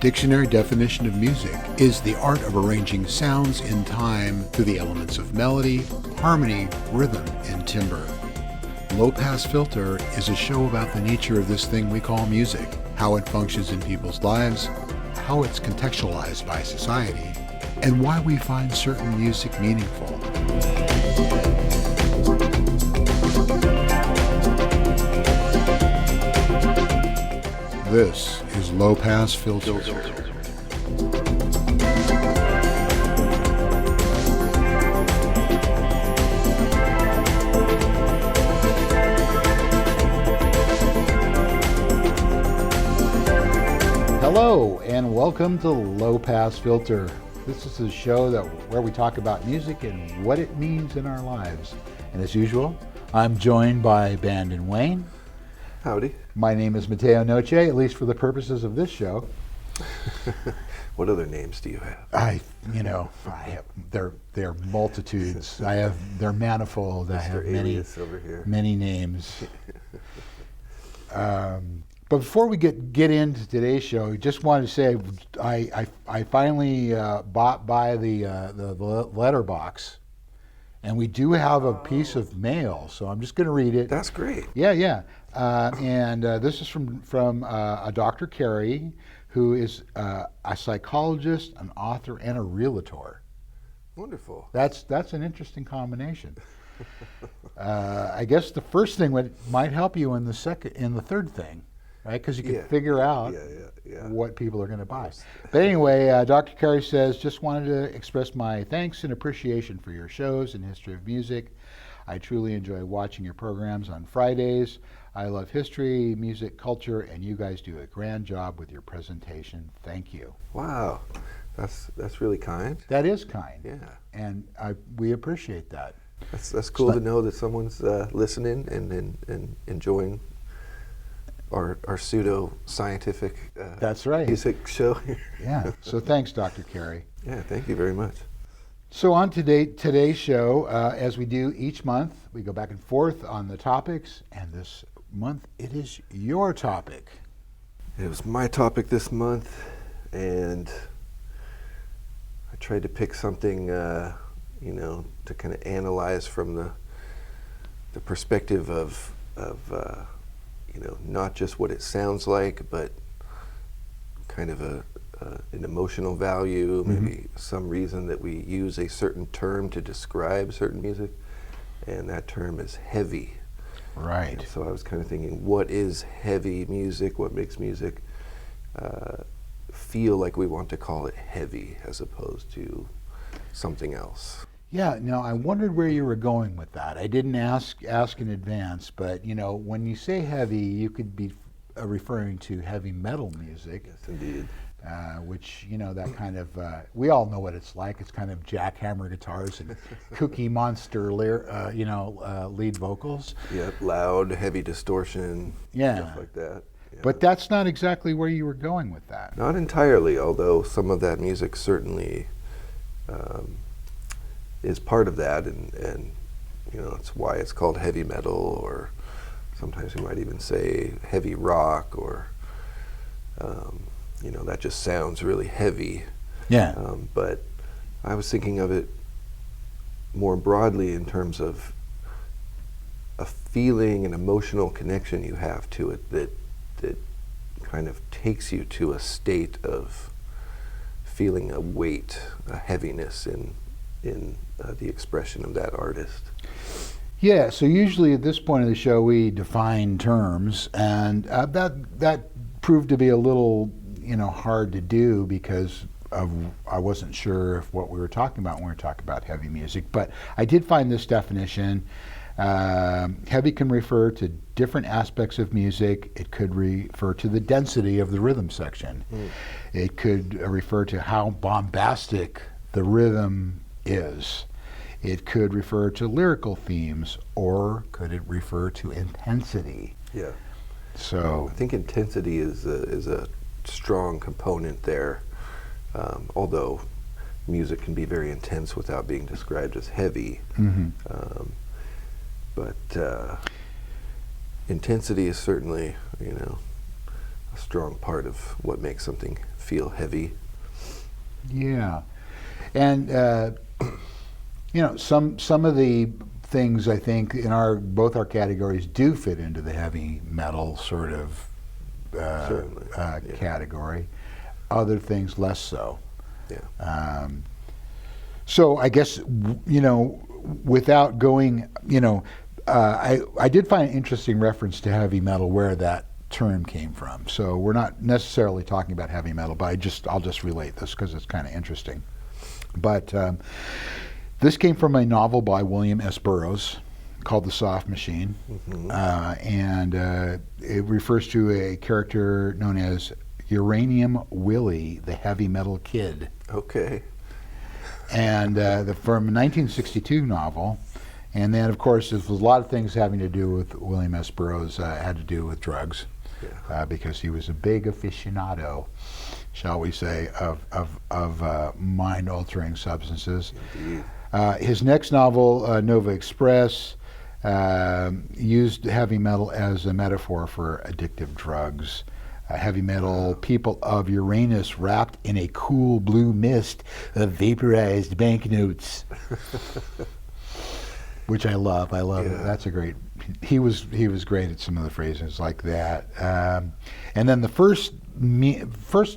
dictionary definition of music is the art of arranging sounds in time through the elements of melody, harmony, rhythm, and timbre. Low Pass Filter is a show about the nature of this thing we call music, how it functions in people's lives, how it's contextualized by society, and why we find certain music meaningful. This is Low Pass Filter. Hello and welcome to Low Pass Filter. This is a show where we talk about music and what it means in our lives. And as usual, I'm joined by Bandon Wayne. Howdy. My name is Mateo Noche, at least for the purposes of this show. What other names do you have? They're multitudes. They're manifold. I have many names. But before we get into today's show, I just wanted to say I finally bought by the letterbox, and we do have a piece of mail. So I'm just going to read it. That's great. Yeah. And this is from a Dr. Carey, who is a psychologist, an author, and a realtor. Wonderful. That's an interesting combination. I guess the first thing might help you in the third thing, right? Because you can figure out what people are going to buy. But anyway, Dr. Carey says, just wanted to express my thanks and appreciation for your shows and history of music. I truly enjoy watching your programs on Fridays. I love history, music, culture, and you guys do a grand job with your presentation. Thank you. Wow, that's really kind. That is kind. Yeah. And we appreciate that. That's cool to know that someone's listening and enjoying our pseudo-scientific that's right. music show here. Yeah, so thanks, Dr. Carey. Yeah, thank you very much. So on today's show, as we do each month, we go back and forth on the topics, and this month it is your topic. It was my topic this month, and I tried to pick something, to kind of analyze from the perspective of not just what it sounds like, but kind of an emotional value, maybe some reason that we use a certain term to describe certain music, and that term is heavy. Right. And so I was kind of thinking, what is heavy music? What makes music feel like we want to call it heavy as opposed to something else? Yeah, no, I wondered where you were going with that. I didn't ask in advance, but when you say heavy, you could be referring to heavy metal music. Yes, indeed. Which, that kind of, we all know what it's like. It's kind of jackhammer guitars and Cookie Monster, lead vocals. Yeah, loud, heavy distortion, stuff like that. Yeah. But that's not exactly where you were going with that. Not entirely, although some of that music certainly is part of that, and it's why it's called heavy metal, or sometimes we might even say heavy rock, or that just sounds really heavy. Yeah. But I was thinking of it more broadly in terms of a feeling, an emotional connection you have to it that kind of takes you to a state of feeling a weight, a heaviness in the expression of that artist. Yeah, so usually at this point of the show we define terms, and that proved to be a little hard to do because I wasn't sure if what we were talking about when we were talking about heavy music. But I did find this definition. Heavy can refer to different aspects of music. It could refer to the density of the rhythm section. It could refer to how bombastic the rhythm is. It could refer to lyrical themes, or could it refer to intensity? Yeah. So I think intensity is a strong component there, although music can be very intense without being described as heavy. But intensity is certainly, a strong part of what makes something feel heavy. Yeah, and some of the things I think in both our categories do fit into the heavy metal sort of Certainly, yeah. category. Other things less so. Yeah. So I guess without going, I did find an interesting reference to heavy metal where that term came from. So we're not necessarily talking about heavy metal, but I'll just relate this because it's kind of interesting. But this came from a novel by William S. Burroughs called The Soft Machine, and it refers to a character known as Uranium Willie, the heavy metal kid. Okay. And from a 1962 novel. And then, of course, there was a lot of things having to do with William S. Burroughs had to do with drugs, because he was a big aficionado, shall we say, of mind-altering substances. Indeed. His next novel, Nova Express, used heavy metal as a metaphor for addictive drugs. Heavy metal people of Uranus wrapped in a cool blue mist of vaporized banknotes. Which I love. I love it. That's a great. He was great at some of the phrases like that. And then the first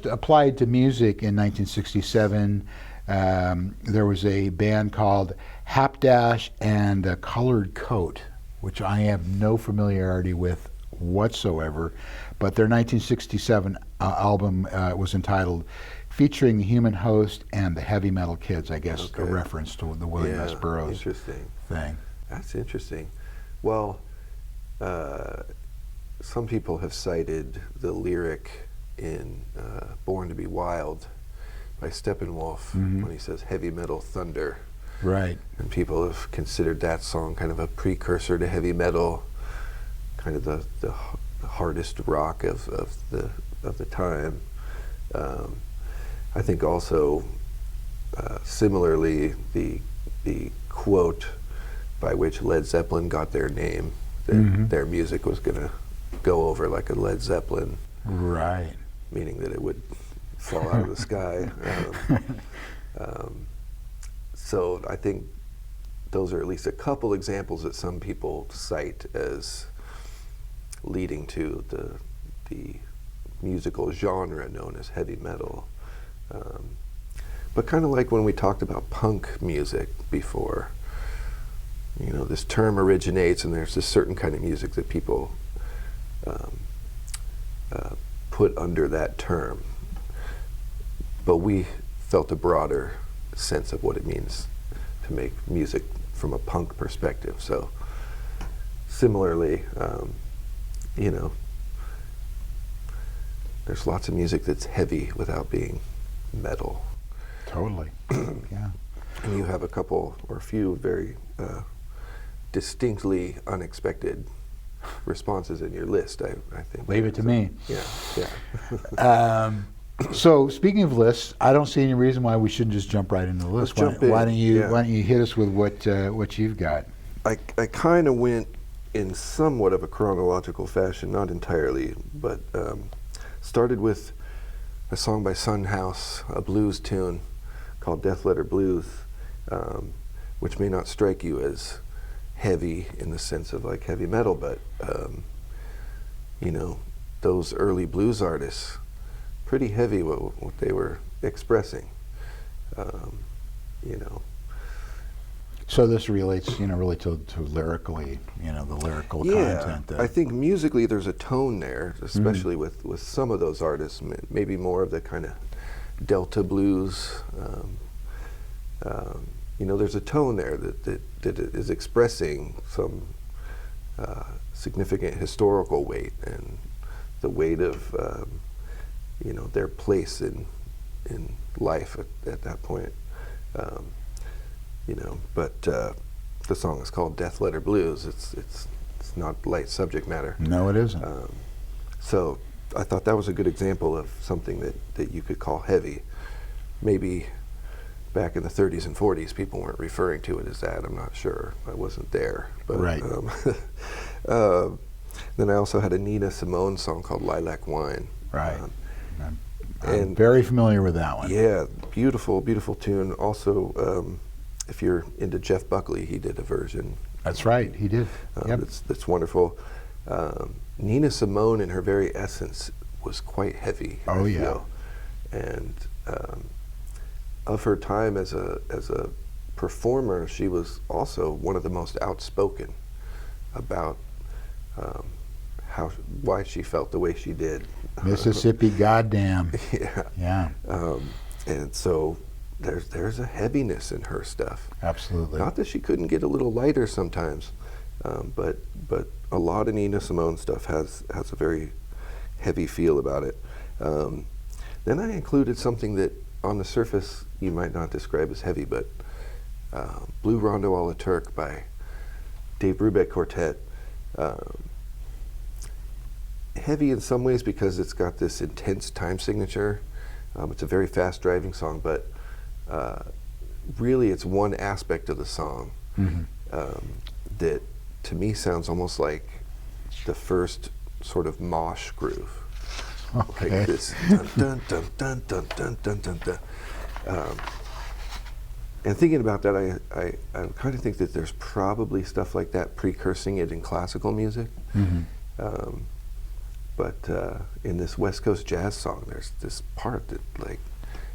applied to music in 1967. There was a band called Hapdash and a Colored Coat, which I have no familiarity with whatsoever. But their 1967 album was entitled "Featuring the Human Host and the Heavy Metal Kids." I guess a reference to the William S. Burroughs thing. That's interesting. Well, some people have cited the lyric in "Born to Be Wild" by Steppenwolf when he says "heavy metal thunder." Right. And people have considered that song kind of a precursor to heavy metal, kind of the hardest rock of the time. I think also similarly the quote by which Led Zeppelin got their name, that their music was going to go over like a Led Zeppelin, right? Meaning that it would fall out of the sky. So I think those are at least a couple examples that some people cite as leading to the musical genre known as heavy metal. But kind of like when we talked about punk music before, this term originates and there's this certain kind of music that people put under that term. But we felt a broader sense of what it means to make music from a punk perspective. So similarly, there's lots of music that's heavy without being metal. Totally. Yeah. And you have a couple or a few very distinctly unexpected responses in your list, I think. Leave it to me. Yeah. So speaking of lists, I don't see any reason why we shouldn't just jump right into the list. Why don't you hit us with what you've got? I kind of went in somewhat of a chronological fashion, not entirely, but started with a song by Son House, a blues tune called Death Letter Blues, which may not strike you as heavy in the sense of like heavy metal, but those early blues artists, pretty heavy what they were expressing. So this relates, really to lyrically, the lyrical content. I think musically there's a tone there, especially with some of those artists, maybe more of the kind of Delta blues. There's a tone there that is expressing some significant historical weight and the weight of their place in life at that point. But the song is called Death Letter Blues. It's not light subject matter. No, it isn't. So I thought that was a good example of something that you could call heavy. Maybe back in the 30s and 40s, people weren't referring to it as that. I'm not sure. I wasn't there. But, right. Then I also had a Nina Simone song called Lilac Wine. Right. I'm and very familiar with that one. yeah, beautiful, beautiful tune. Also, if you're into Jeff Buckley, he did a version. That's right. He did. Yep. That's wonderful. Nina Simone, in her very essence, was quite heavy. Oh, I yeah. feel. And of her time as a performer, she was also one of the most outspoken about why she felt the way she did. Mississippi, goddamn. Yeah. Yeah. And so there's a heaviness in her stuff. Absolutely. Not that she couldn't get a little lighter sometimes, but a lot of Nina Simone stuff has a very heavy feel about it. Then I included something that on the surface you might not describe as heavy, but Blue Rondo a la Turk by Dave Brubeck Quartet. Heavy in some ways because it's got this intense time signature. It's a very fast driving song, but really it's one aspect of the song that to me sounds almost like the first sort of mosh groove. Okay. Like this dun dun dun dun dun dun dun dun dun. And thinking about that, I kind of think that there's probably stuff like that precursing it in classical music. But in this West Coast jazz song, there's this part that, like,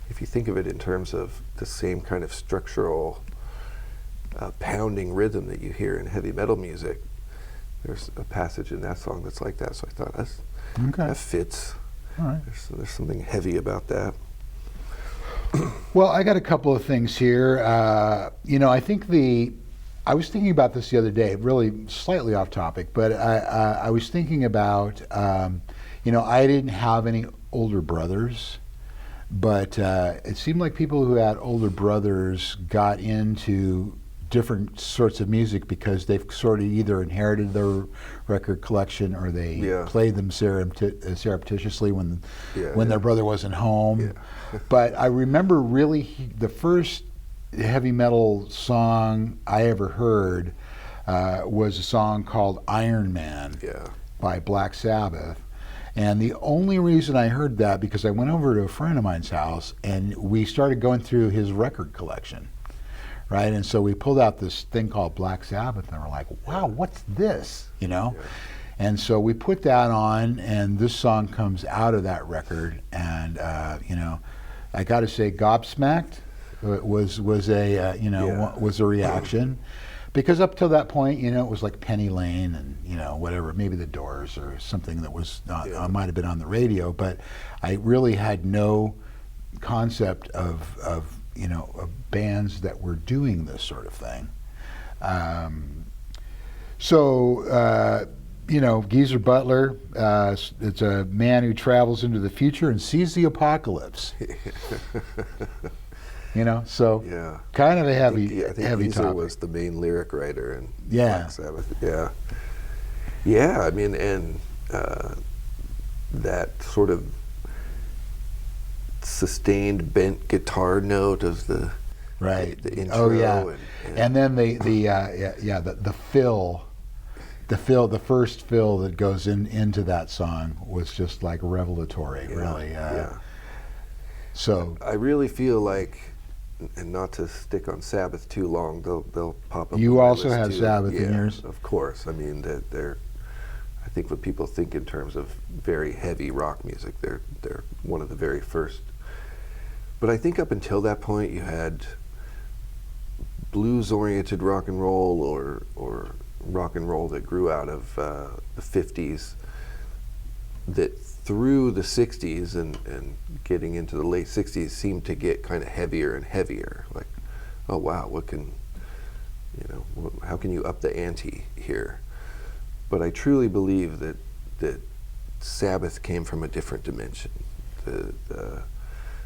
if you think of it in terms of the same kind of structural pounding rhythm that you hear in heavy metal music, there's a passage in that song that's like that. So I thought that fits. All right. There's something heavy about that. Well, I got a couple of things here. I think I was thinking about this the other day, really slightly off topic, but I was thinking about, I didn't have any older brothers, but it seemed like people who had older brothers got into different sorts of music because they've sort of either inherited their record collection or they played them surreptitiously when their brother wasn't home. Yeah. But I remember really the first heavy metal song I ever heard was a song called Iron Man by Black Sabbath. And the only reason I heard that because I went over to a friend of mine's house and we started going through his record collection. Right, and so we pulled out this thing called Black Sabbath, and we're like, "Wow, what's this?" And so we put that on, and this song comes out of that record, and I got to say, gobsmacked was a reaction, because up till that point, it was like Penny Lane and whatever, maybe the Doors or something that was might have been on the radio, but I really had no concept of bands that were doing this sort of thing. Geezer Butler, it's a man who travels into the future and sees the apocalypse. Kind of a heavy, I think heavy Geezer topic. was the main lyric writer in Black Sabbath. Yeah. I mean, and that sort of sustained bent guitar note of the intro. Oh yeah, and then the fill, the first fill that goes into that song was just like revelatory, really. So I really feel like, and not to stick on Sabbath too long, they'll pop up. You on my also list have too. Sabbath in yours? Of course. I mean, I think when people think in terms of very heavy rock music, they're one of the very first. But I think up until that point, you had blues-oriented rock and roll, or rock and roll that grew out of the 50s, that through the 60s and getting into the late 60s seemed to get kind of heavier and heavier. Like, oh wow, how can you up the ante here? But I truly believe that Sabbath came from a different dimension.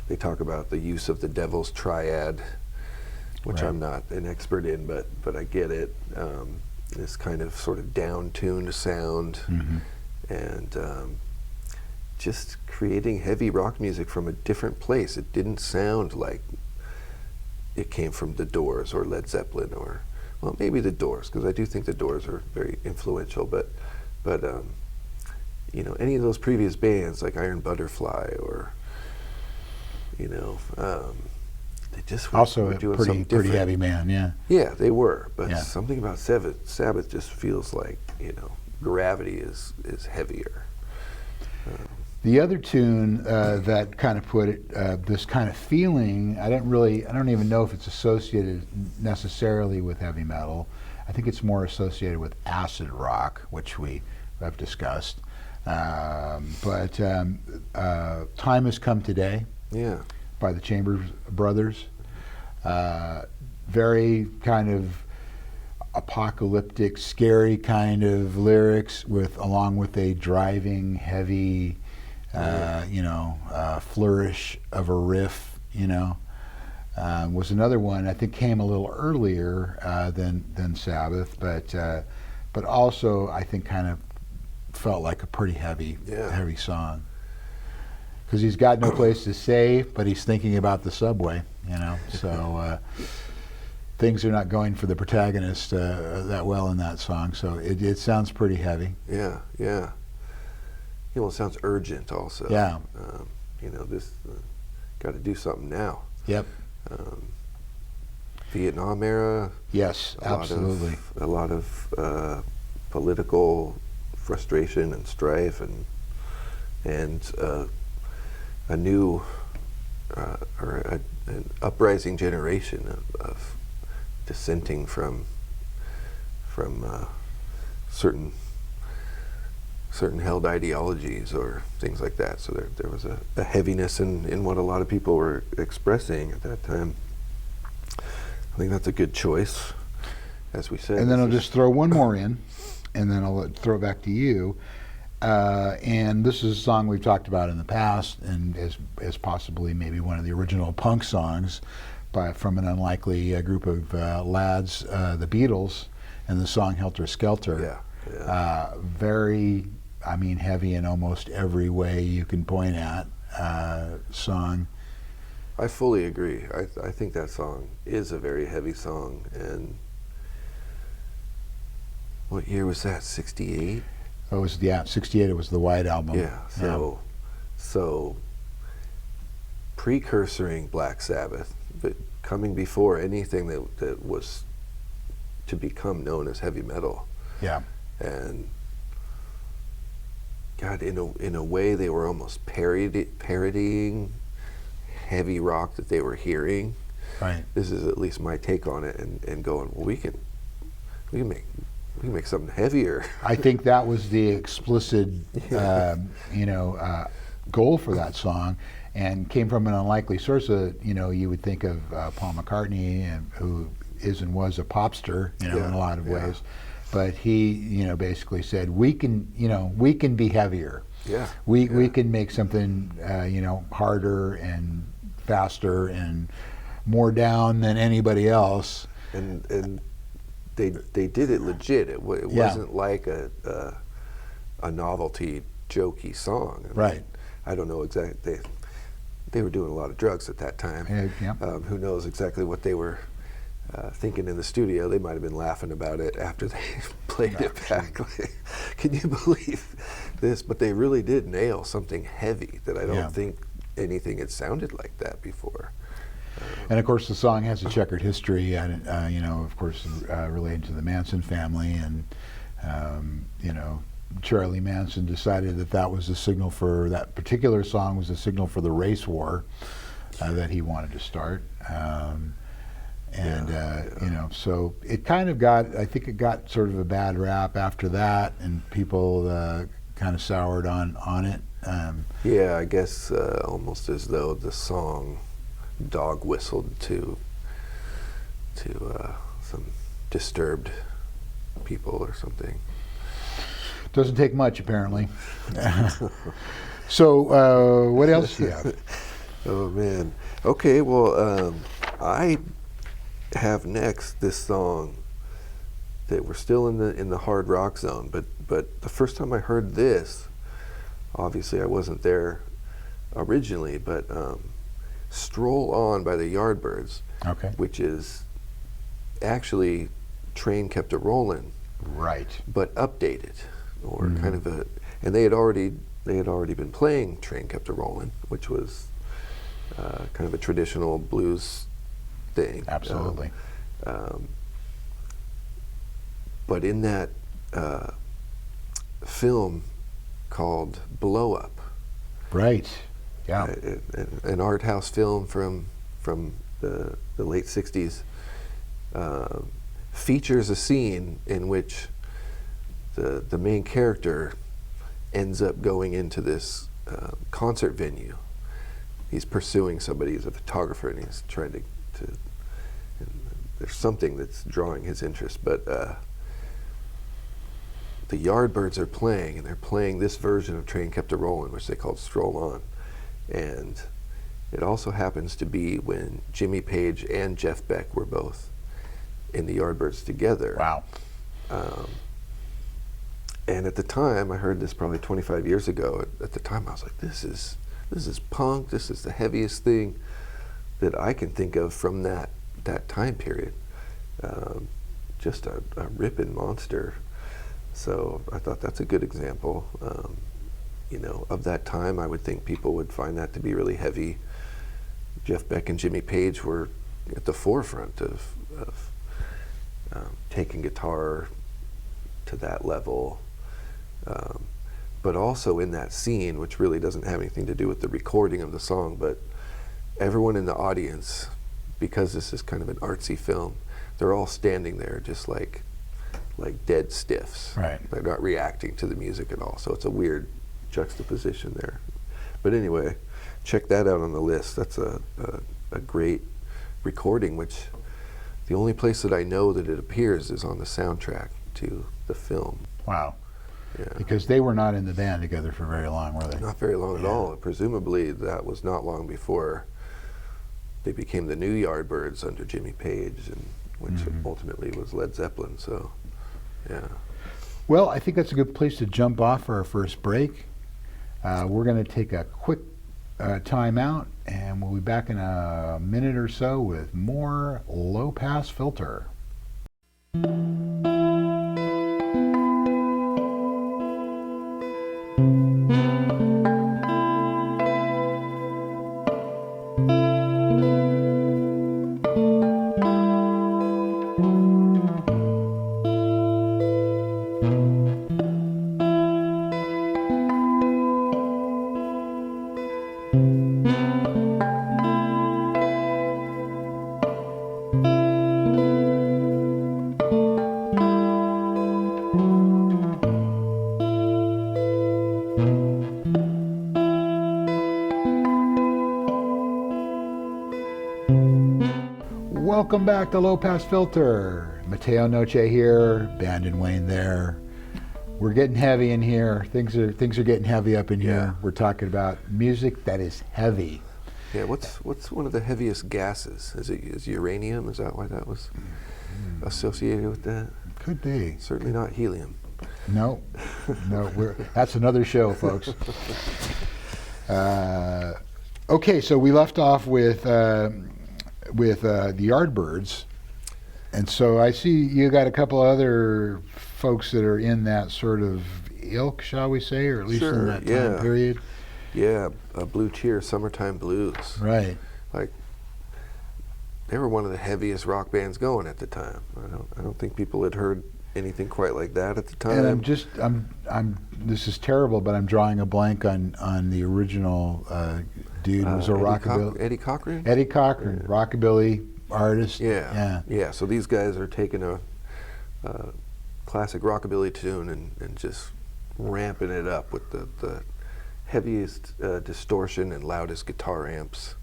They talk about the use of the devil's triad, which I'm not an expert in, but I get it. This kind of sort of down-tuned sound, and just creating heavy rock music from a different place. It didn't sound like it came from the Doors or Led Zeppelin, or, well, maybe the Doors, because I do think the Doors are very influential, but any of those previous bands like Iron Butterfly or they just were Also a doing something pretty different. heavy man, yeah. Yeah, they were, but Yeah. something about Sabbath just feels like gravity is heavier. The other tune that kind of put it, this kind of feeling, I don't even know if it's associated necessarily with heavy metal. I think it's more associated with acid rock, which we have discussed. But Time Has Come Today Yeah. by the Chambers Brothers. Very kind of apocalyptic, scary kind of lyrics along with a driving, heavy, flourish of a riff, was another one I think came a little earlier than Sabbath, but also I think kind of felt like a pretty heavy song. Because he's got no place to stay, but he's thinking about the subway, So things are not going for the protagonist that well in that song. So it sounds pretty heavy. Yeah, yeah. It sounds urgent also. Yeah. This got to do something now. Yep. Vietnam era. Yes, absolutely. A lot of political frustration and strife, and a new or an uprising generation of dissenting from certain held ideologies or things like that. So there was a heaviness in what a lot of people were expressing at that time. I think that's a good choice, as we said. And then I'll just throw one more in, and then I'll throw it back to you. And this is a song we've talked about in the past, and as possibly maybe one of the original punk songs from an unlikely group of lads, the Beatles, and the song Helter Skelter. Yeah. Very, heavy in almost every way you can point at song. I fully agree. I think that song is a very heavy song. And what year was that? 68? Oh, it was 68. It was the White Album. Yeah. So precursoring Black Sabbath, but coming before anything that was to become known as heavy metal. Yeah. And God, in a way, they were almost parodying heavy rock that they were hearing. Right. This is at least my take on it, and going, well, we can make something heavier. I think that was the explicit, goal for that song, and came from an unlikely source. You would think of Paul McCartney, who is and was a popster, in a lot of ways. But he, basically said, we can be heavier. Yeah. We can make something, harder and faster and more down than anybody else. And they did it legit. It wasn't like a novelty, jokey song. Right. I don't know exactly. They were doing a lot of drugs at that time. Yeah. Who knows exactly what they were thinking in the studio. They might have been laughing about it after they played it back. Like, can you believe this? But they really did nail something heavy that I don't think anything had sounded like that before. And of course, the song has a checkered history, and of course, related to the Manson family, and Charlie Manson decided that was a signal for that particular song was a signal for the race war that he wanted to start. So it kind of I think it got sort of a bad rap after that, and people kind of soured on it. I guess almost as though the song dog whistled to some disturbed people or something. Doesn't take much, apparently. So, what else do you have? Oh man. Okay. Well, I have next this song that we're still in the hard rock zone, but the first time I heard this, obviously I wasn't there originally, but "Stroll On" by the Yardbirds, which is actually "Train Kept a Rollin'," right? But updated, or kind of and they had already been playing Train Kept a Rollin', which was kind of a traditional blues thing. Absolutely. But in that film called Blow Up, Right. Yeah. an art house film from the late 60s, features a scene in which the main character ends up going into this concert venue. He's pursuing somebody, he's a photographer, and he's trying to and there's something that's drawing his interest, but the Yardbirds are playing, and they're playing this version of Train Kept a Rollin', which they called Stroll On. And it also happens to be when Jimmy Page and Jeff Beck were both in the Yardbirds together. Wow. And at the time, I heard this probably 25 years ago. At the time, I was like, this is punk. This is the heaviest thing that I can think of from that time period. Just a ripping monster. So I thought that's a good example. Of that time, I would think people would find that to be really heavy. Jeff Beck and Jimmy Page were at the forefront of taking guitar to that level. But also in that scene, which really doesn't have anything to do with the recording of the song, but everyone in the audience, because this is kind of an artsy film, they're all standing there just like dead stiffs. Right. They're not reacting to the music at all. So it's a weird juxtaposition there. But anyway, check that out on the list. That's a great recording, which the only place that I know that it appears is on the soundtrack to the film. Wow. Yeah. Because they were not in the band together for very long, were they? Not very long at all. Presumably that was not long before they became the new Yardbirds under Jimmy Page, and which ultimately was Led Zeppelin. So, yeah. Well, I think that's a good place to jump off for our first break. We're going to take a quick time out, and we'll be back in a minute or so with more Low Pass Filter. Welcome back to Low Pass Filter. Mateo Noche here, Bandon Wayne there. We're getting heavy in here. Things are getting heavy up in here. Yeah. We're talking about music that is heavy. Yeah, what's one of the heaviest gases? Is uranium? Is that why that was associated with that? Could be. Certainly not helium. No, that's another show, folks. Okay, so we left off with the Yardbirds, and so I see you got a couple other folks that are in that sort of ilk, shall we say, or at least in that time period. Yeah, Blue Cheer, Summertime Blues. Right. Like, they were one of the heaviest rock bands going at the time. I don't think people had heard anything quite like that at the time. And I'm this is terrible, but I'm drawing a blank on the original dude who was a rockabilly. Eddie Cochran? Eddie Cochran, Yeah. rockabilly artist. Yeah. So these guys are taking a classic rockabilly tune and just ramping it up with the heaviest distortion and loudest guitar amps.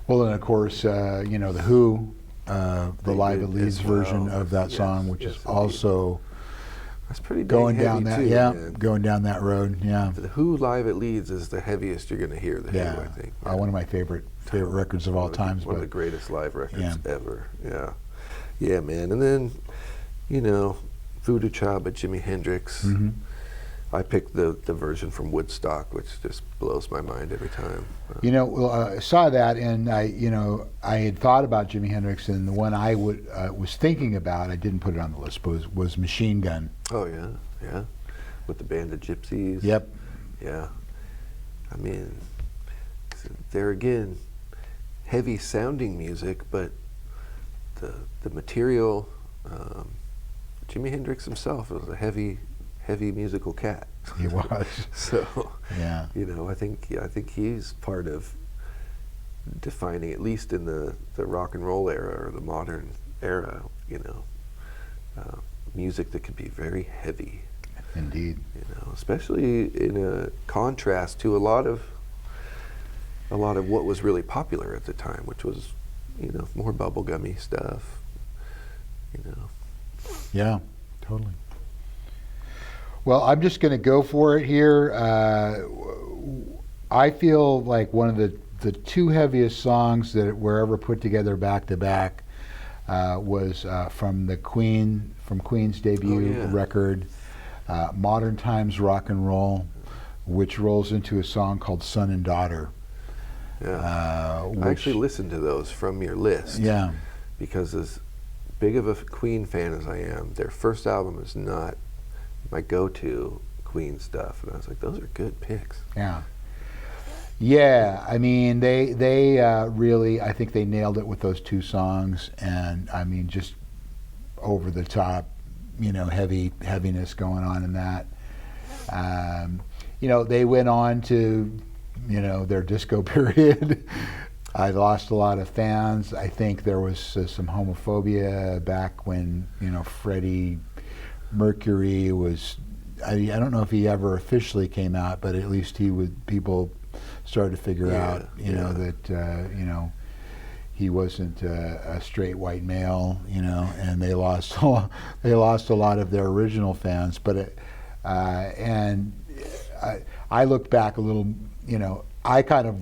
Well, and of course, the Who, the They Live did at Leeds as well. version of that song, which is also that's pretty going dang down heavy that too, man. going down that road. Yeah. The Who Live at Leeds is the heaviest you're going to hear the Who, I think. One of my favorite records of all times. One of the greatest live records ever. Yeah, man. And then, Voodoo Child by Jimi Hendrix. Mm-hmm. I picked the version from Woodstock, which just blows my mind every time. I saw that, and I had thought about Jimi Hendrix, and the one I was thinking about, I didn't put it on the list, was Machine Gun. Oh yeah. with the band of Gypsies. Yep. Yeah. I mean, there again, heavy sounding music, but the material. Jimi Hendrix himself was a heavy musical cat. He was. So, yeah. I think he's part of defining, at least in the rock and roll era or the modern era, music that can be very heavy. Indeed. Especially in a contrast to a lot of what was really popular at the time, which was, more bubblegummy stuff. Yeah, totally. Well, I'm just going to go for it here. I feel like one of the two heaviest songs that were ever put together back to back was from Queen's debut record, Modern Times Rock and Roll, which rolls into a song called Son and Daughter. Yeah. I actually listened to those from your list. Yeah. Because as big of a Queen fan as I am, their first album is not my go-to Queen stuff, and I was like, those are good picks. Yeah. Yeah, I mean, they really, I think they nailed it with those two songs, and I mean, just over the top, heaviness going on in that. They went on to, their disco period. I lost a lot of fans. I think there was some homophobia back when, Freddie Mercury was, I don't know if he ever officially came out, but at least people started to figure out, that, he wasn't a straight white male, and they lost a lot of their original fans. But I looked back a little, I kind of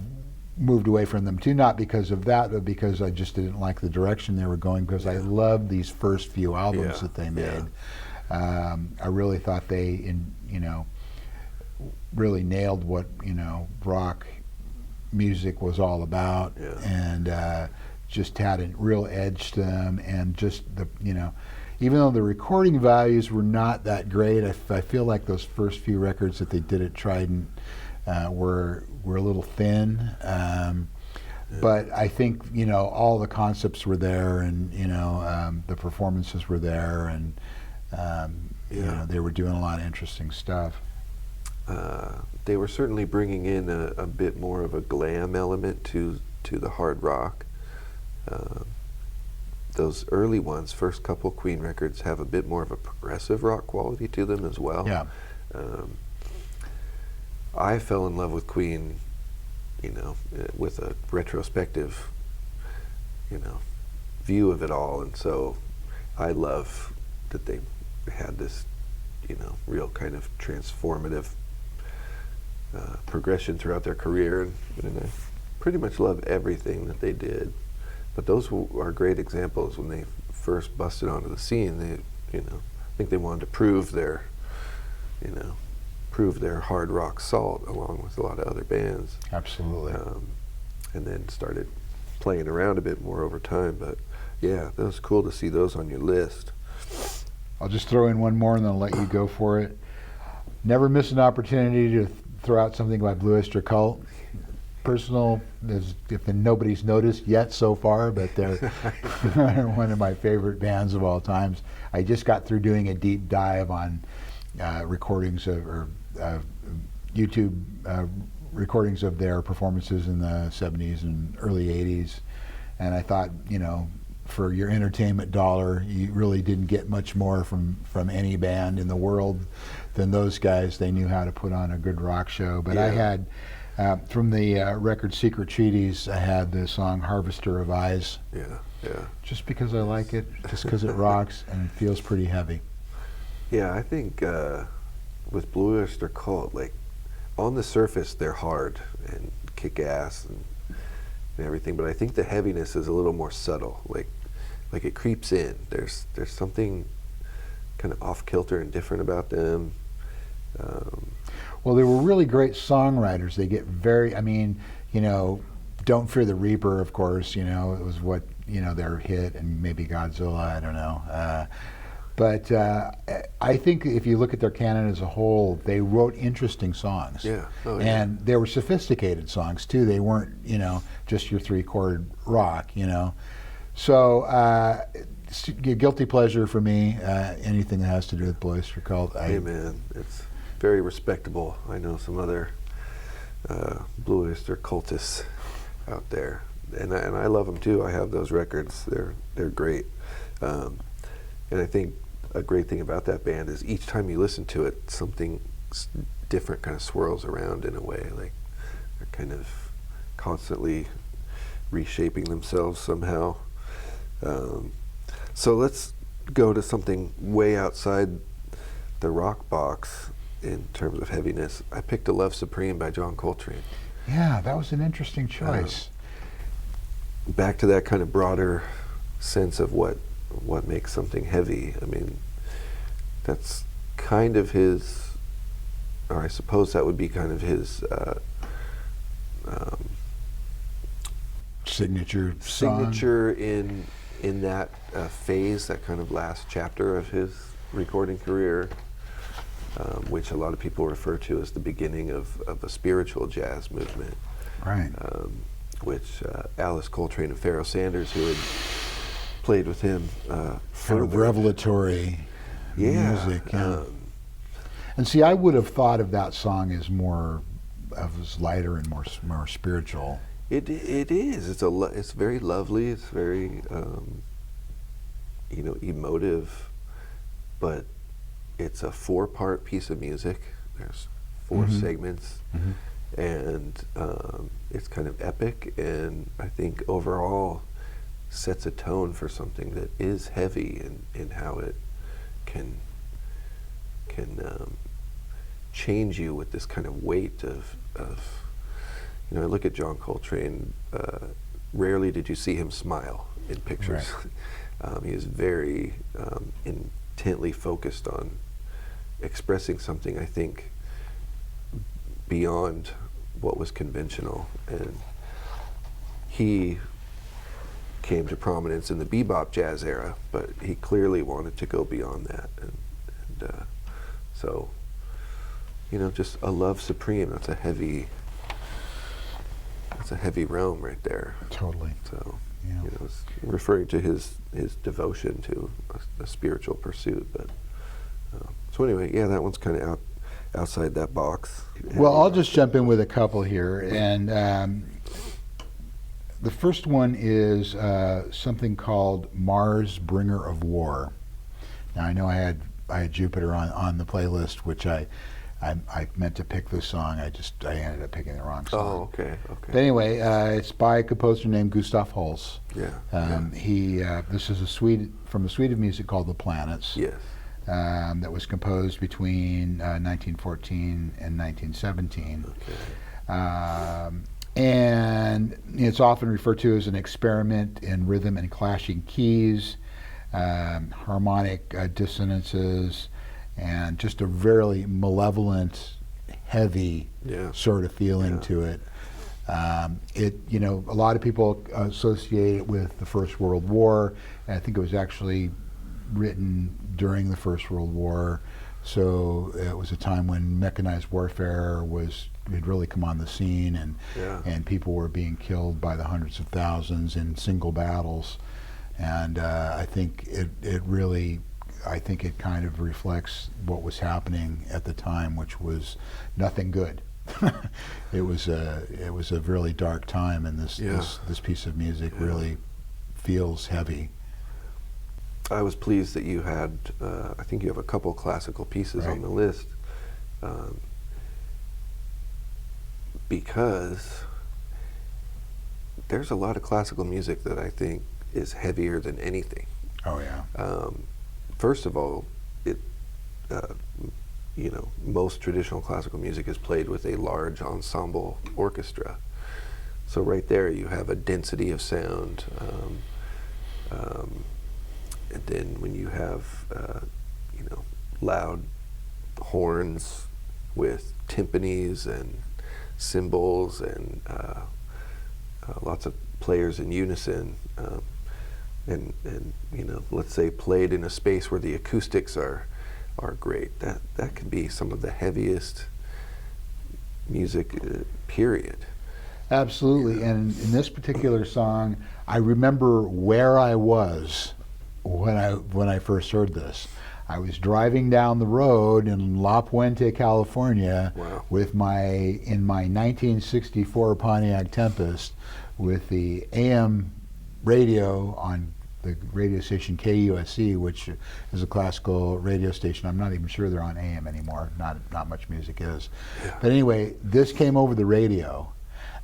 moved away from them too, not because of that, but because I just didn't like the direction they were going, because I loved these first few albums that they made. I really thought they, really nailed what, rock music was all about, and just had a real edge to them, and just even though the recording values were not that great, I feel like those first few records that they did at Trident were a little thin, but I think all the concepts were there, and the performances were there, and they were doing a lot of interesting stuff. They were certainly bringing in a bit more of a glam element to the hard rock. Those early ones, first couple Queen records, have a bit more of a progressive rock quality to them as well. Yeah. I fell in love with Queen, with a retrospective, view of it all, and so I love that they had this, real kind of transformative progression throughout their career, and I pretty much love everything that they did. But those are great examples when they first busted onto the scene. They, I think they wanted to prove their hard rock salt along with a lot of other bands. Absolutely. And then started playing around a bit more over time. But yeah, that was cool to see those on your list. I'll just throw in one more and then I'll let you go for it. Never miss an opportunity to throw out something by Blue Oyster Cult. Personal, if nobody's noticed yet so far, but they're one of my favorite bands of all times. I just got through doing a deep dive on recordings or YouTube recordings of their performances in the 70s and early 80s, and I thought, for your entertainment dollar, you really didn't get much more from any band in the world than those guys. They knew how to put on a good rock show. But I had, from the record Secret Treaties, I had the song Harvester of Eyes. Yeah. Just because I like it, just because it rocks and it feels pretty heavy. Yeah, I think with Blue Oyster Cult, like, on the surface they're hard and kick ass and everything, but I think the heaviness is a little more subtle. Like it creeps in. There's something kind of off kilter and different about them. Well, they were really great songwriters. They get very, Don't Fear the Reaper, of course, it was what, their hit, and maybe Godzilla, I don't know. But I think if you look at their canon as a whole, they wrote interesting songs. Yeah. Oh, yeah. And they were sophisticated songs too. They weren't, just your 3-chord rock, So, guilty pleasure for me, anything that has to do with Blue Oyster Cult. Hey man, it's very respectable. I know some other Blue Oyster cultists out there, and I love them too. I have those records. They're great. And I think a great thing about that band is each time you listen to it, something different kind of swirls around in a way. Like they're kind of constantly reshaping themselves somehow. So let's go to something way outside the rock box in terms of heaviness. I picked A Love Supreme by John Coltrane. Yeah, that was an interesting choice. Back to that kind of broader sense of what makes something heavy. I mean, that's kind of his, or I suppose that would be kind of his signature song. Signature in that phase, that kind of last chapter of his recording career, which a lot of people refer to as the beginning of a spiritual jazz movement. Right. Which Alice Coltrane and Pharoah Sanders, who had played with him, kind of revelatory music. Yeah. And see, I would have thought of that song as as lighter and more spiritual. It is. It's very lovely. It's very emotive, but it's a 4-part piece of music. There's 4 segments, and it's kind of epic. And I think overall sets a tone for something that is heavy in how it can change you with this kind of weight of I look at John Coltrane. Rarely did you see him smile in pictures. Right. He is very intently focused on expressing something, I think, beyond what was conventional. And he came to prominence in the bebop jazz era, but he clearly wanted to go beyond that. And so, just A Love Supreme, that's a heavy realm right there. Totally. So, yeah. It's referring to his devotion to a spiritual pursuit. But so anyway, yeah, that one's kind of outside that box. Well, I'll just jump in with a couple here, and the first one is something called Mars, Bringer of War. Now I know I had Jupiter on the playlist, which I meant to pick this song. I ended up picking the wrong song. Oh, okay. But anyway, it's by a composer named Gustav Holst. Yeah. This is from a suite of music called The Planets. Yes. That was composed between 1914 and 1917. Okay. And it's often referred to as an experiment in rhythm and clashing keys, harmonic dissonances, and just a very malevolent, heavy sort of feeling to it. A lot of people associate it with the First World War. And I think it was actually written during the First World War. So it was a time when mechanized warfare had really come on the scene, and people were being killed by the hundreds of thousands in single battles. And I think it kind of reflects what was happening at the time, which was nothing good. It was a really dark time, and this piece of music really feels heavy. I was pleased that you had, I think you have a couple classical pieces on the list, because there's a lot of classical music that I think is heavier than anything. Oh yeah. First of all, most traditional classical music is played with a large ensemble orchestra. So right there you have a density of sound. And then when you have, loud horns with timpanis and cymbals and lots of players in unison, and you know, let's say played in a space where the acoustics are great, that can be some of the heaviest music, period. Absolutely. Yeah. And in this particular song, I remember where I was when I first heard this. I was driving down the road in La Puente, California, Wow. with in my 1964 Pontiac Tempest, with the AM radio on the radio station KUSC, which is a classical radio station. I'm not even sure they're on AM anymore. Not much music is. Yeah. But anyway, this came over the radio,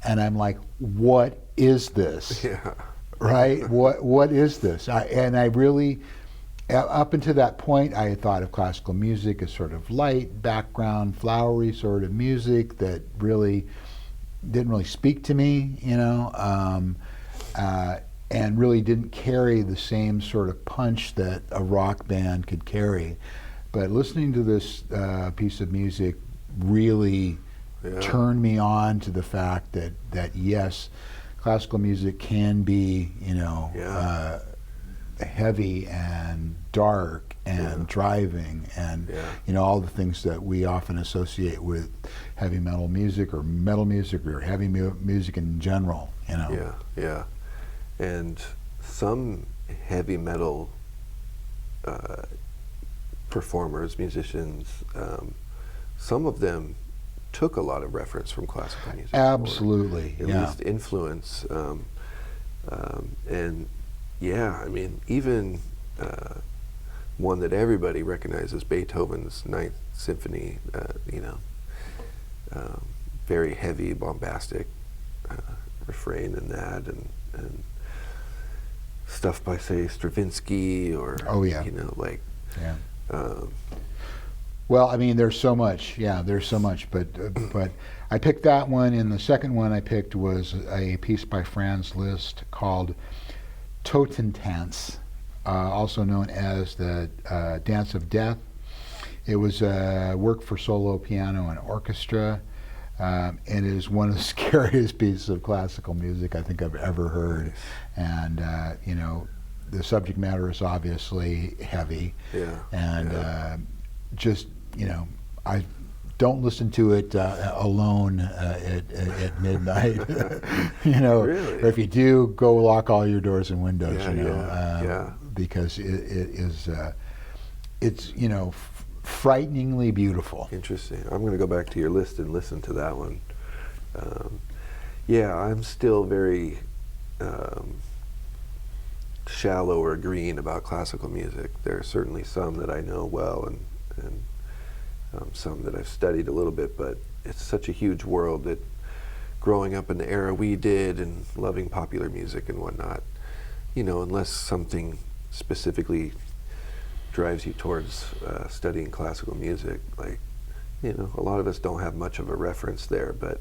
and I'm like, what is this? Yeah. Right? What is this? I really, up until that point, I had thought of classical music as sort of light, background, flowery sort of music that really didn't really speak to me, you know, and really didn't carry the same sort of punch that a rock band could carry. But listening to this piece of music really turned me on to the fact that yes, classical music can be, you know, heavy and dark and driving and you know, all the things that we often associate with heavy metal music or heavy music in general, you know. Yeah. And some heavy metal performers, musicians, some of them took a lot of reference from classical music. Absolutely, at least influence. And yeah, I mean, even one that everybody recognizes, Beethoven's Ninth Symphony, you know, very heavy, bombastic refrain in that, and stuff by, say, Stravinsky, or you know, like. Well, I mean, there's so much. Yeah, there's so much. But I picked that one, and the second one I picked was a piece by Franz Liszt called Totentanz, also known as the Dance of Death. It was a work for solo piano and orchestra, and it is one of the scariest pieces of classical music I think I've ever heard. And you know, the subject matter is obviously heavy, and just, you know, I don't listen to it alone at midnight. You know, or if you do, go lock all your doors and windows. You know, because it is it's, you know, frighteningly beautiful. Interesting. I'm going to go back to your list and listen to that one. Yeah, I'm still very shallow or green about classical music. There are certainly some that I know well, and some that I've studied a little bit, but it's such a huge world that growing up in the era we did and loving popular music and whatnot, you know, unless something specifically drives you towards studying classical music, like, you know, a lot of us don't have much of a reference there, but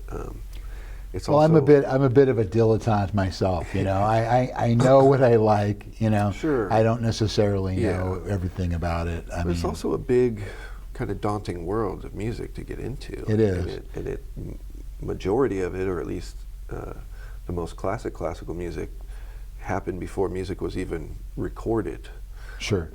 it's well, also... I'm a bit of a dilettante myself, you know. I know what I like, you know. Sure. I don't necessarily know everything about it. I mean, it's also a big, kind of daunting world of music to get into. It is. And it majority of it, or at least the most classical music, happened before music was even recorded. Sure.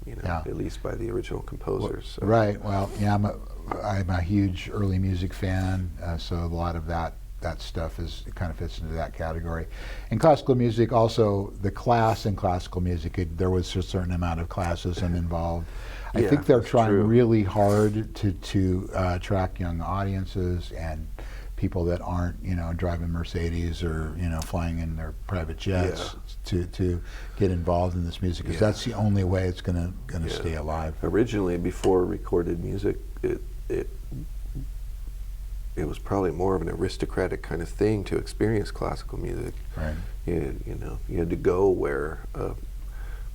You know, at least by the original composers. Well, right. Well, yeah, I'm a huge early music fan, so a lot of that stuff kind of fits into that category. And classical music, also the class in classical music, there was a certain amount of classism involved. I think they're trying really hard to attract young audiences and people that aren't, you know, driving Mercedes or, you know, flying in their private jets to get involved in this music, because that's the only way it's gonna stay alive. Originally, before recorded music, it was probably more of an aristocratic kind of thing to experience classical music. Right. You know, you had to go where a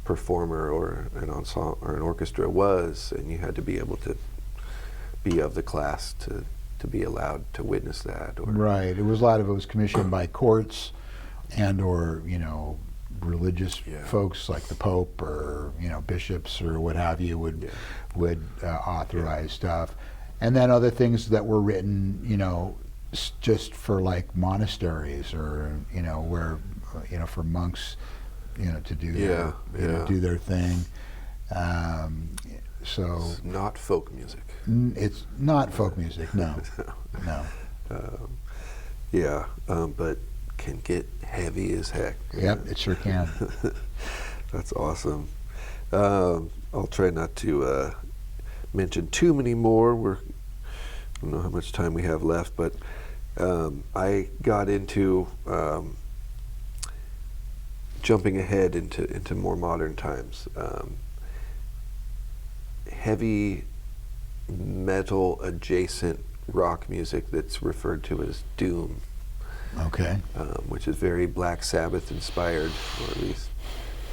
performer or an ensemble or an orchestra was, and you had to be able to be of the class to be allowed to witness that. Right. It was a lot of it was commissioned by courts and or, you know, religious folks like the Pope or, you know, bishops or what have you would authorize stuff. And then other things that were written, you know, just for like monasteries or, you know, where, you know, for monks to do Yeah, yeah. do their thing. So It's not folk music. it's not folk music, no, no. Yeah, but can get heavy as heck. Yep, it sure can. That's awesome. I'll try not to mention too many more. I don't know how much time we have left, but I got into jumping ahead into more modern times. Heavy metal adjacent rock music that's referred to as doom. Okay. Which is very Black Sabbath inspired, or at least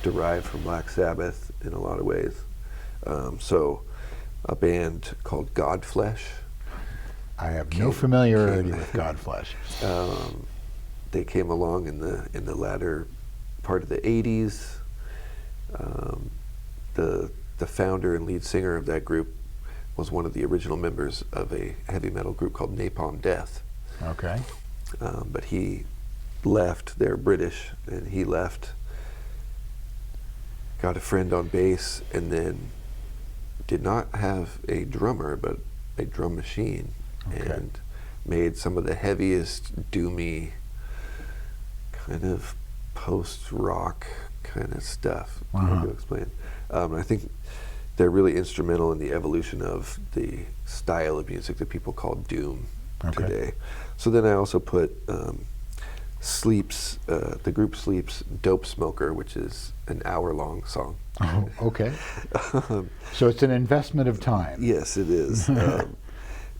derived from Black Sabbath in a lot of ways. So a band called Godflesh. I have no familiarity with Godflesh. They came along in the latter part of the 80s. The founder and lead singer of that group was one of the original members of a heavy metal group called Napalm Death. Okay. But he left. They're British, and he left. Got a friend on bass, and then did not have a drummer, but a drum machine, and made some of the heaviest doomy kind of post-rock kind of stuff. Hard to explain. I think they're really instrumental in the evolution of the style of music that people call doom today. So then I also put Sleep's, the group Sleep's Dope Smoker, which is an hour-long song. Oh, okay. So it's an investment of time. Yes, it is. And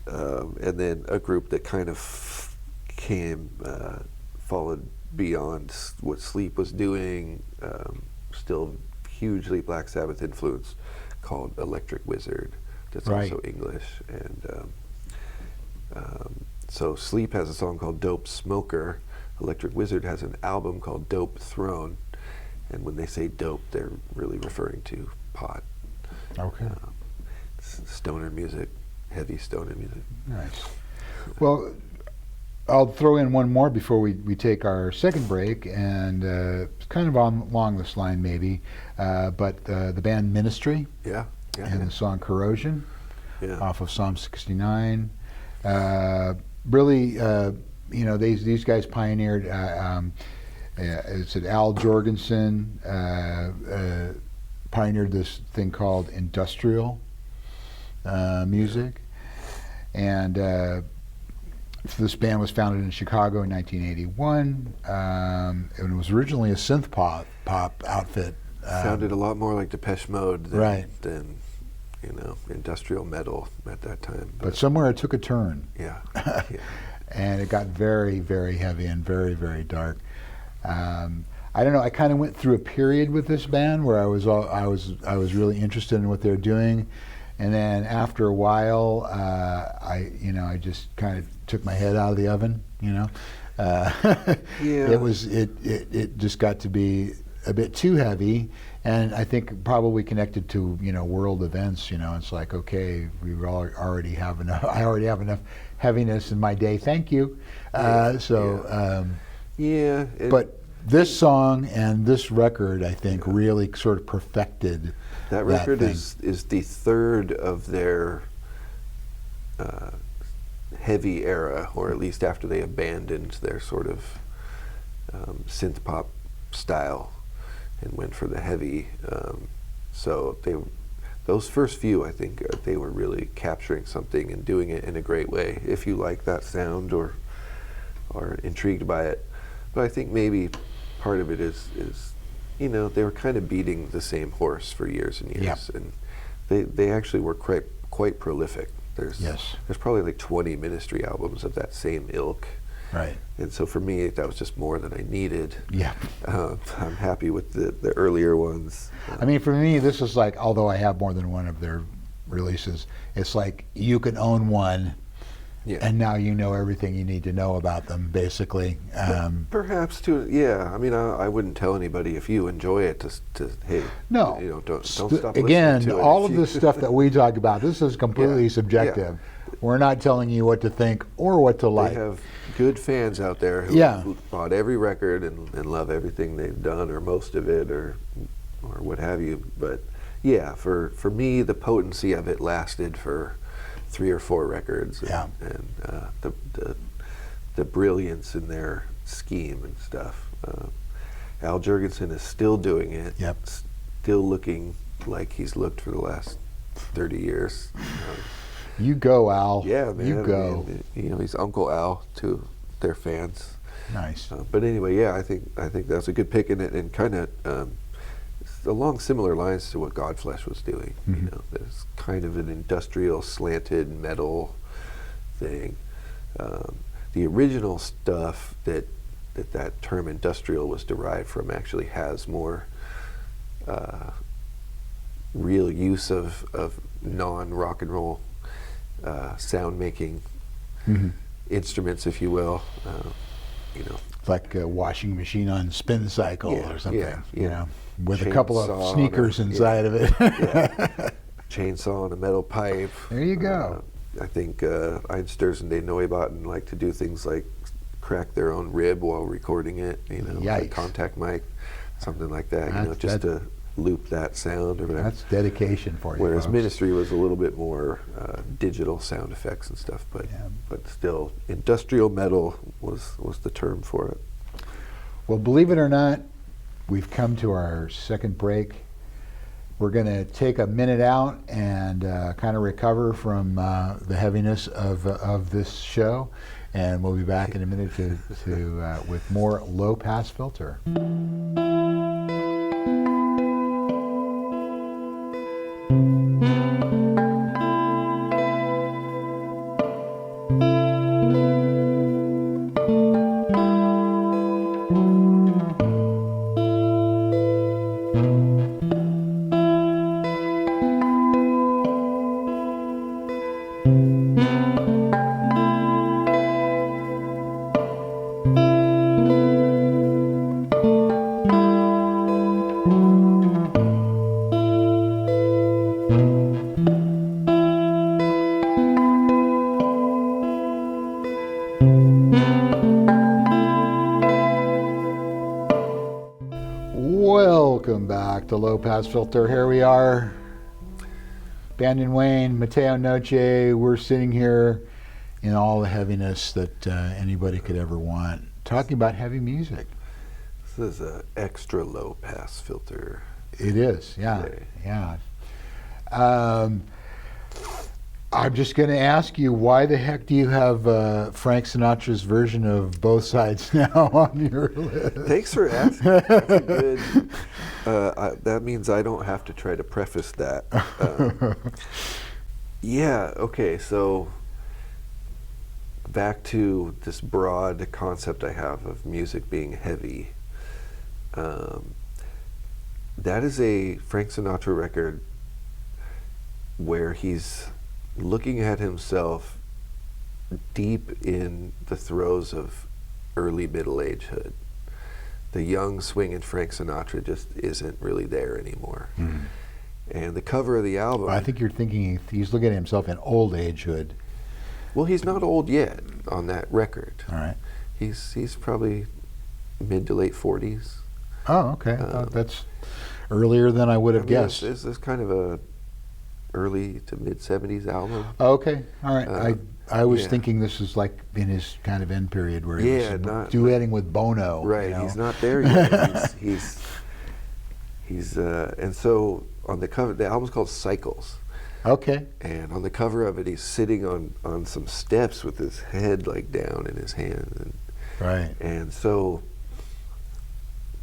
then a group that kind of followed beyond what Sleep was doing, still hugely Black Sabbath influence, called Electric Wizard. That's also English. And so Sleep has a song called Dope Smoker. Electric Wizard has an album called Dope Throne. And when they say dope, they're really referring to pot. Okay. Stoner music, heavy stoner music. Nice. Well, I'll throw in one more before we take our second break, and it's kind of along this line maybe, but the band Ministry. Yeah. And the song Corrosion, off of Psalm 69. Really, these guys pioneered. It's Al Jorgensen pioneered this thing called industrial music, and this band was founded in Chicago in 1981, and it was originally a synth pop outfit. Sounded a lot more like Depeche Mode than industrial metal at that time. But somewhere it took a turn. Yeah. And it got very, very heavy and very, very dark. I don't know. I kind of went through a period with this band where I was really interested in what they're doing, and then after a while, I just kind of took my head out of the oven. It just got to be a bit too heavy, and I think probably connected to world events. It's like, okay, I already have enough heaviness in my day. Thank you. But this song and this record, I think, really sort of perfected that record. Is the third of their heavy era, or at least after they abandoned their sort of synth pop style and went for the heavy. So those first few, I think, they were really capturing something and doing it in a great way. If you like that sound or are intrigued by it. But I think maybe part of it is they were kind of beating the same horse for years and years, and they actually were quite prolific. There's probably like 20 Ministry albums of that same ilk. Right. And so for me, that was just more than I needed. Yeah. I'm happy with the earlier ones. I mean, for me, this is like, although I have more than one of their releases, it's like you can own one. Yeah. And now you know everything you need to know about them, basically. Perhaps I mean, I wouldn't tell anybody if you enjoy it to hey, don't stop. Again, all of this stuff that we talk about, this is completely subjective. We're not telling you what to think or what to like. They have good fans out there who bought every record and love everything they've done, or most of it, or what have you. But yeah, for me, the potency of it lasted for 3 or 4 records. And the brilliance in their scheme and stuff. Al Jurgensen is still doing it. Still looking like he's looked for the last 30 years. You go, Al. Yeah, man. You go. I mean, he's Uncle Al to their fans. Nice. But anyway, yeah, I think that's a good pick in it, and kind of along similar lines to what Godflesh was doing. Mm-hmm. You know, there's kind of an industrial slanted metal thing. The original stuff that term industrial was derived from actually has more real use of non-rock and roll sound making instruments, if you will. You know, it's like a washing machine on spin cycle or something. You know, with a couple of Chainsaw sneakers inside of it. Chainsaw and a metal pipe. There you go. I think Einsters and Dave Neubauten like to do things like crack their own rib while recording it, you know, with a contact mic, something like that, you know, just to loop that sound or whatever. That's dedication for you. Whereas folks. Ministry was a little bit more digital sound effects and stuff, but still, industrial metal was the term for it. Well, believe it or not, we've come to our second break. We're going to take a minute out and kind of recover from the heaviness of this show, and we'll be back in a minute with more Low Pass Filter. Welcome back to Low Pass Filter. Here we are, Bandon Wayne, Mateo Noche. We're sitting here in all the heaviness that anybody could ever want, talking about heavy music. This is an extra low pass filter. It is, yeah, today. yeah. I'm just going to ask you, why the heck do you have Frank Sinatra's version of Both Sides now on your list? Thanks for asking. That's a good, that means I don't have to try to preface that. Yeah, okay, so back to this broad concept I have of music being heavy. That is a Frank Sinatra record where he's looking at himself deep in the throes of early middle-agehood. The young swinging Frank Sinatra just isn't really there anymore. Mm-hmm. And the cover of the album... I think you're thinking he's looking at himself in old agehood. Well, he's not old yet on that record. All right. He's probably mid to late 40s. Oh, okay. That's earlier than I would have guessed. This is kind of a early to mid 70s album. Okay, all right. I was thinking this was like in his kind of end period where he was duetting with Bono. Right, you know? He's not there yet. he's and so on the cover, the album's called Cycles. Okay. And on the cover of it, he's sitting on some steps with his head like down in his hand. Right. And so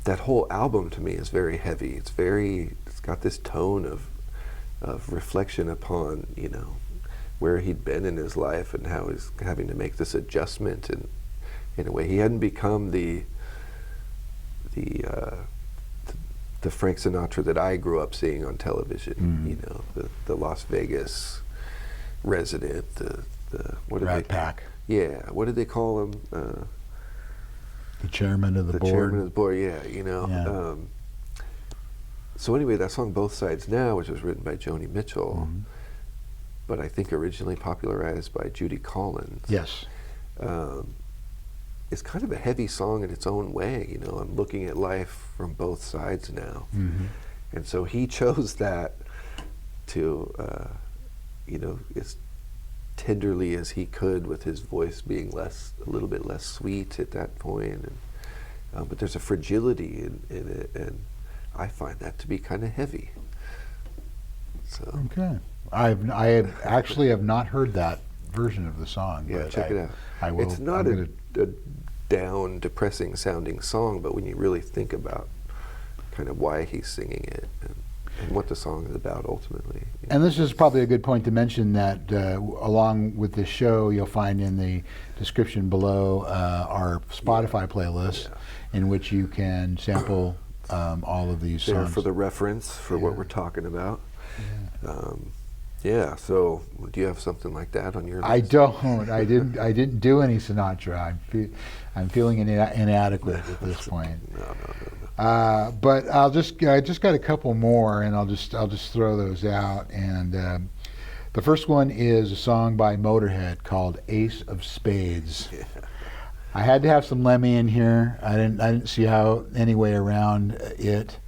that whole album to me is very heavy. It's got this tone of reflection upon, you know, where he'd been in his life and how he's having to make this adjustment, and in a way he hadn't become the Frank Sinatra that I grew up seeing on television. Mm-hmm. You know, the Las Vegas resident, the what did Rat Pack. Yeah, what did they call him? The chairman of the board. The chairman of the board. Yeah, you know. Yeah. So anyway, that song "Both Sides Now," which was written by Joni Mitchell, but I think originally popularized by Judy Collins. Yes. It's kind of a heavy song in its own way. You know, I'm looking at life from both sides now. Mm-hmm. And so he chose that to, you know, as tenderly as he could, with his voice being a little bit less sweet at that point. And, but there's a fragility in it, and I find that to be kind of heavy. So. Okay. I actually have not heard that version of the song. Yeah, but check it out. I will. It's not a down, depressing sounding song, but when you really think about kind of why he's singing it and what the song is about ultimately. And this is probably a good point to mention that along with this show, you'll find in the description below our Spotify playlist, in which you can sample all of these there songs. For the reference for what we're talking about. So do you have something like that on your list? I don't. I didn't do any Sinatra. I'm feeling inadequate at this point. No. But I just got a couple more, and I'll just throw those out. And the first one is a song by Motorhead called "Ace of Spades." Yeah. I had to have some Lemmy in here. I didn't see any way around it.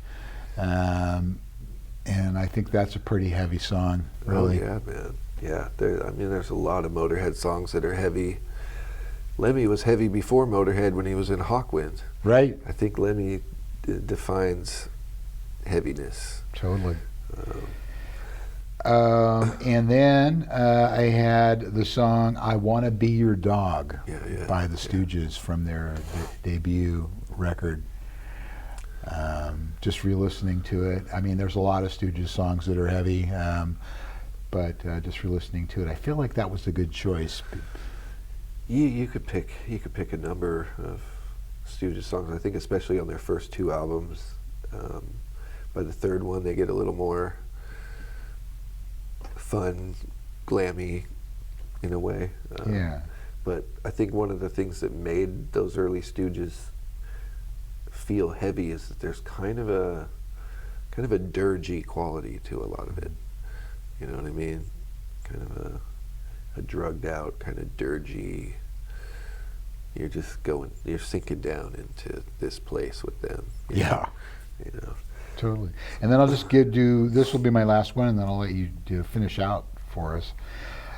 And I think that's a pretty heavy song, really. Oh, yeah, man. Yeah, there's a lot of Motorhead songs that are heavy. Lemmy was heavy before Motorhead when he was in Hawkwind. Right. I think Lemmy defines heaviness. Totally. And then I had the song "I Wanna Be Your Dog" by the Stooges from their debut record. Just re-listening to it. I mean, there's a lot of Stooges songs that are heavy, but just re-listening to it, I feel like that was a good choice. You could pick a number of Stooges songs. I think especially on their first two albums. By the third one, they get a little more fun, glammy, in a way. But I think one of the things that made those early Stooges feel heavy is that there's kind of a dirgy quality to a lot of it. You know what I mean? Kind of a drugged out, kind of dirgy. You're sinking down into this place with them. You know. Totally. And then I'll just this will be my last one, and then I'll let you finish out for us.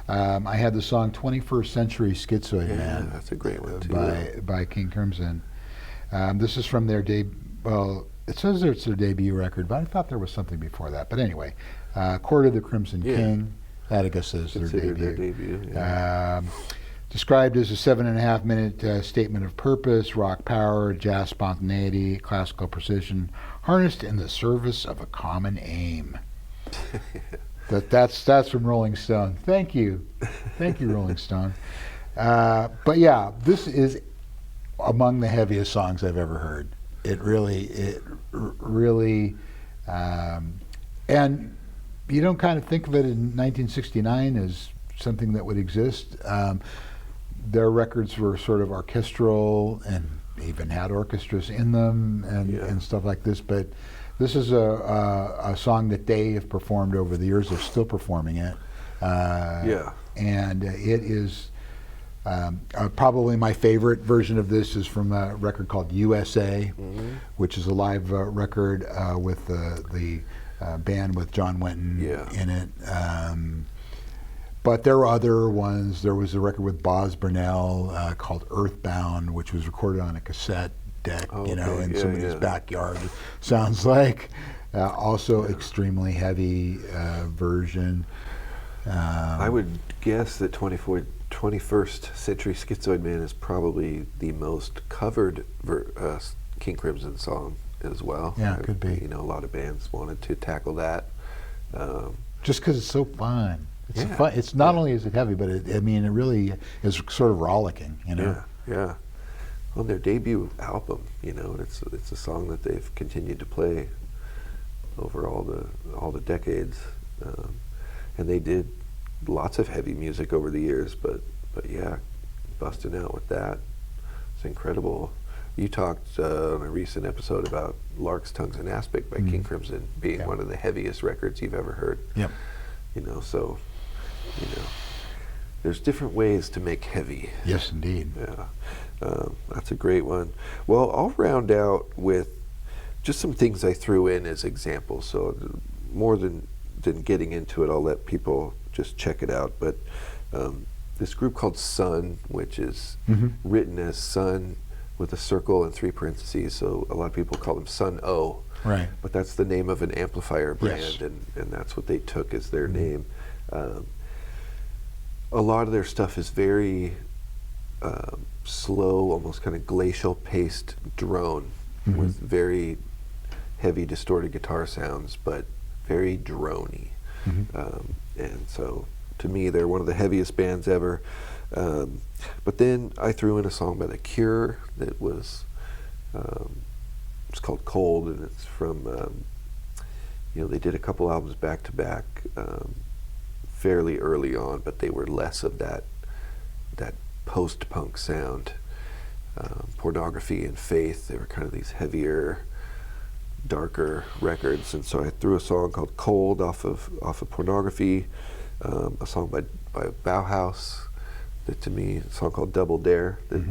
I had the song 21st Century Schizoid Man. That's a great one too. By King Crimson. This is from their it says it's their debut record, but I thought there was something before that. But anyway, Court of the Crimson King, that I guess is their debut. Described as a 7.5 minute statement of purpose, rock power, jazz spontaneity, classical precision, harnessed in the service of a common aim. That's from Rolling Stone. Thank you, Rolling Stone. But yeah, this is among the heaviest songs I've ever heard. It really, and you don't kind of think of it in 1969 as something that would exist. Their records were sort of orchestral and even had orchestras in them and stuff like this. But this is a song that they have performed over the years. They're still performing it. And it is probably my favorite version of this is from a record called USA, which is a live record with the band with John Wetton in it. But there were other ones. There was a record with Boz Burnell called Earthbound, which was recorded on a cassette deck, in somebody's backyard. Sounds like also extremely heavy version. I would guess that 21st Century Schizoid Man is probably the most covered King Crimson song as well. Yeah, it could be. A lot of bands wanted to tackle that. Just because it's so fun. It's fun. It's not only is it heavy, but it really is sort of rollicking. Yeah. On their debut album, it's a song that they've continued to play over all the decades, and they did lots of heavy music over the years. But yeah, busting out with that, it's incredible. You talked on a recent episode about Lark's Tongues and Aspic by King Crimson being one of the heaviest records you've ever heard. Yep. So you know, there's different ways to make heavy. Yes, indeed. Yeah, that's a great one. Well, I'll round out with just some things I threw in as examples. So more than getting into it, I'll let people just check it out. But this group called Sun, which is written as Sun with a circle and 3 parentheses. So a lot of people call them Sun O. Right. But that's the name of an amplifier brand, Yes. and that's what they took as their name. A lot of their stuff is very slow, almost kind of glacial paced drone with very heavy distorted guitar sounds, but very droney. And so to me, they're one of the heaviest bands ever. But then I threw in a song by The Cure that was, it's called Cold, and it's from, you know, they did a couple albums back to back fairly early on, but they were less of that post-punk sound. Pornography and Faith, they were kind of these heavier, darker records, and so I threw a song called Cold off of Pornography, a song by Bauhaus, that to me, a song called Double Dare, that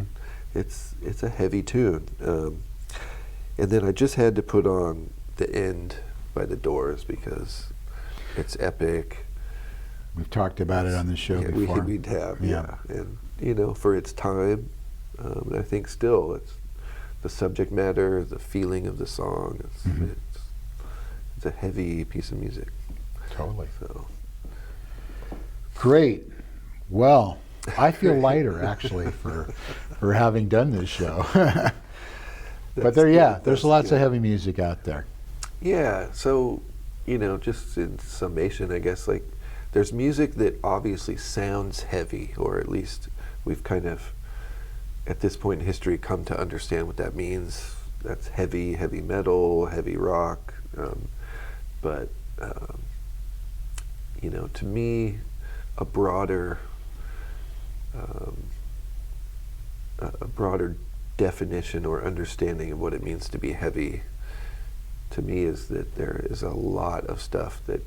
it's a heavy tune. And then I just had to put on The End by The Doors because it's epic. We've talked about it on the show before. We'd have, and you know, for its time, and I think still it's the subject matter, the feeling of the song. It's a heavy piece of music. Totally. So great. Well, I feel lighter actually for having done this show. But there's lots of heavy music out there. Yeah. So, you know, just in summation, I guess, like, there's music that obviously sounds heavy, or at least we've kind of, at this point in history, come to understand what that means. That's heavy metal, heavy rock. But, you know, to me, a broader definition or understanding of what it means to be heavy, to me, is that there is a lot of stuff that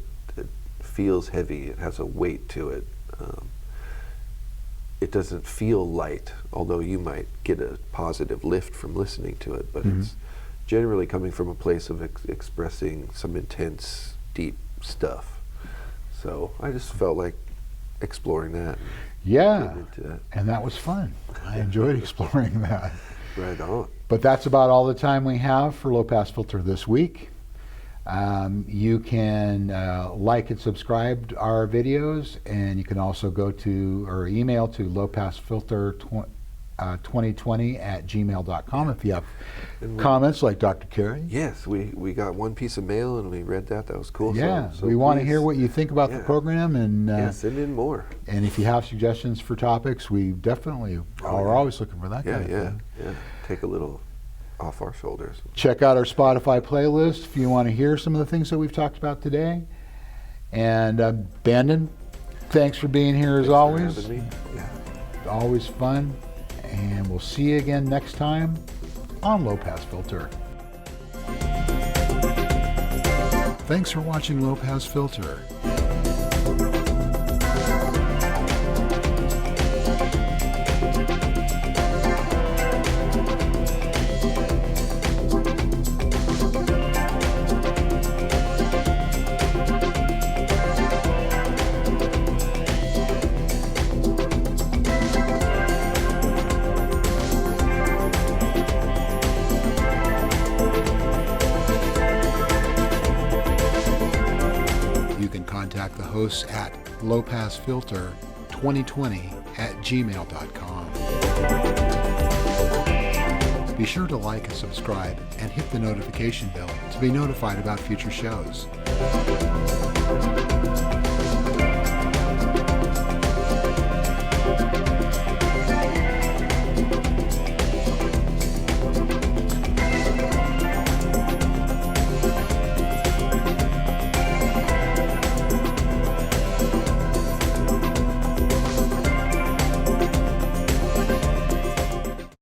feels heavy. It has a weight to it. It doesn't feel light, although you might get a positive lift from listening to it, but it's generally coming from a place of expressing some intense, deep stuff. So I just felt like exploring that. Yeah, and that was fun. I enjoyed exploring that. Right on. But that's about all the time we have for Low Pass Filter this week. You can like and subscribe to our videos, and you can also go to or email to lowpassfilter2020@gmail.com if you have comments like Dr. Carey. Yes, we got one piece of mail and we read that. That was cool. Yeah, so we want to hear what you think about the program, and send in more. And if you have suggestions for topics, we definitely are always looking for that kind of thing. Yeah. Take a little off our shoulders. Check out our Spotify playlist if you want to hear some of the things that we've talked about today. And Bandon, thanks for being here as always. For having me. Yeah. Always fun. And we'll see you again next time on Low Pass Filter. Thanks for watching Low Pass Filter. Contact the hosts at lowpassfilter2020@gmail.com. Be sure to like and subscribe and hit the notification bell to be notified about future shows.